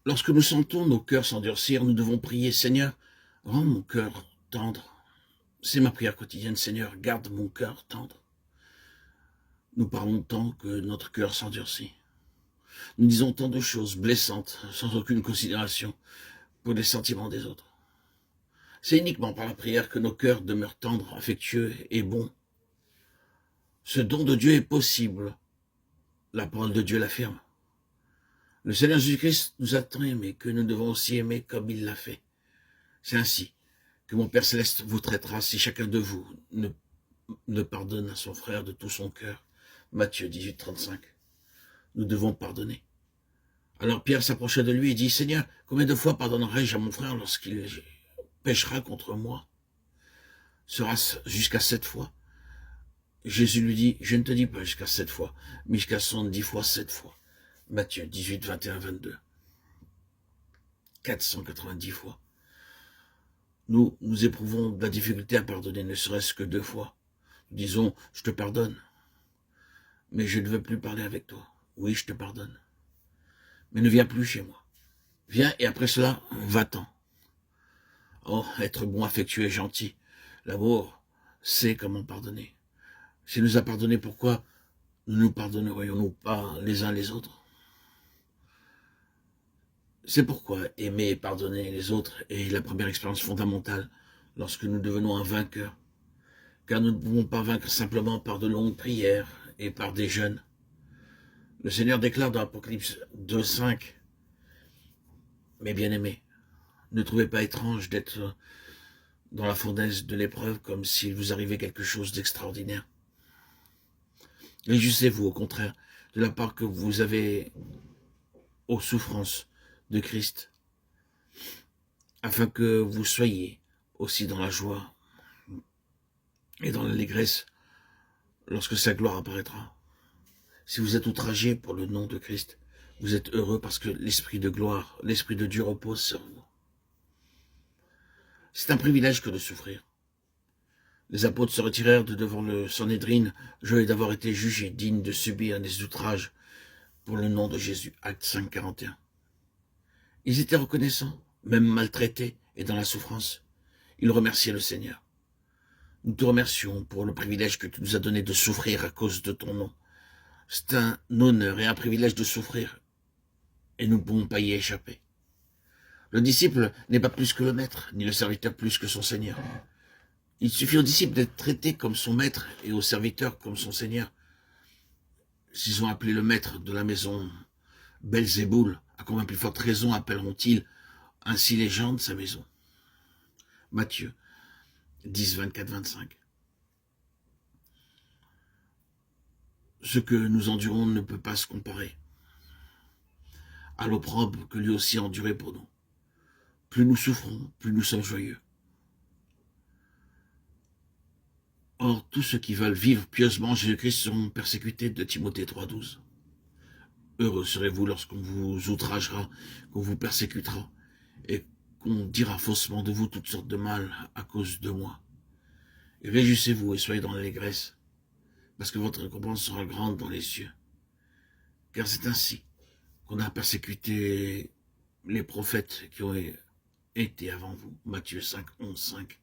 Lorsque nous sentons nos cœurs s'endurcir, nous devons prier, Seigneur, rends mon cœur tendre. C'est ma prière quotidienne, Seigneur, garde mon cœur tendre. Nous parlons tant que notre cœur s'endurcit. Nous disons tant de choses blessantes, sans aucune considération pour les sentiments des autres. C'est uniquement par la prière que nos cœurs demeurent tendres, affectueux et bons. Ce don de Dieu est possible. La parole de Dieu l'affirme. Le Seigneur Jésus-Christ nous a tant aimés que nous devons aussi aimer comme il l'a fait. C'est ainsi que mon Père Céleste vous traitera si chacun de vous ne pardonne à son frère de tout son cœur. Matthieu 18, 35. Nous devons pardonner. Alors Pierre s'approcha de lui et dit, Seigneur, combien de fois pardonnerai-je à mon frère lorsqu'il péchera contre moi? Sera-ce jusqu'à 7 fois? Jésus lui dit, je ne te dis pas jusqu'à 7 fois, mais jusqu'à 70 fois 7 fois. Matthieu 18, 21, 22. 490 fois. Nous éprouvons de la difficulté à pardonner, ne serait-ce que 2 fois. Nous disons, je te pardonne, mais je ne veux plus parler avec toi. Oui, je te pardonne, mais ne viens plus chez moi. Viens et après cela, va-t'en. Oh, être bon, affectueux et gentil. L'amour sait comment pardonner. S'il nous a pardonné, pourquoi ne nous pardonnerions-nous pas les uns les autres? C'est pourquoi aimer et pardonner les autres est la première expérience fondamentale lorsque nous devenons un vainqueur. Car nous ne pouvons pas vaincre simplement par de longues prières et par des jeûnes. Le Seigneur déclare dans Apocalypse 2,5 « Mes bien-aimés, ne trouvez pas étrange d'être dans la fournaise de l'épreuve comme s'il vous arrivait quelque chose d'extraordinaire. Réjouissez-vous au contraire de la part que vous avez aux souffrances de Christ, afin que vous soyez aussi dans la joie et dans l'allégresse lorsque sa gloire apparaîtra. Si vous êtes outragés pour le nom de Christ, vous êtes heureux parce que l'esprit de gloire, l'esprit de Dieu repose sur vous. C'est un privilège que de souffrir. Les apôtres se retirèrent de devant le Sanhédrin, joyeux d'avoir été jugés, dignes de subir des outrages pour le nom de Jésus. Acte 5, 41. Ils étaient reconnaissants, même maltraités et dans la souffrance. Ils remerciaient le Seigneur. Nous te remercions pour le privilège que tu nous as donné de souffrir à cause de ton nom. C'est un honneur et un privilège de souffrir, et nous ne pouvons pas y échapper. Le disciple n'est pas plus que le maître, ni le serviteur plus que son Seigneur. Il suffit au disciple d'être traité comme son maître et au serviteur comme son Seigneur. S'ils ont appelé le maître de la maison Belzéboul, à combien plus forte raison appelleront-ils ainsi les gens de sa maison? Matthieu 10, 24, 25. Ce que nous endurons ne peut pas se comparer à l'opprobre que lui aussi a enduré pour nous. Plus nous souffrons, plus nous sommes joyeux. Or, tous ceux qui veulent vivre pieusement en Jésus-Christ seront persécutés, de Timothée 3,12. Heureux serez-vous lorsqu'on vous outragera, qu'on vous persécutera, et qu'on dira faussement de vous toutes sortes de mal à cause de moi. Et réjouissez-vous et soyez dans l'allégresse, parce que votre récompense sera grande dans les cieux. Car c'est ainsi qu'on a persécuté les prophètes qui ont été avant vous. Matthieu 5, 11, 5.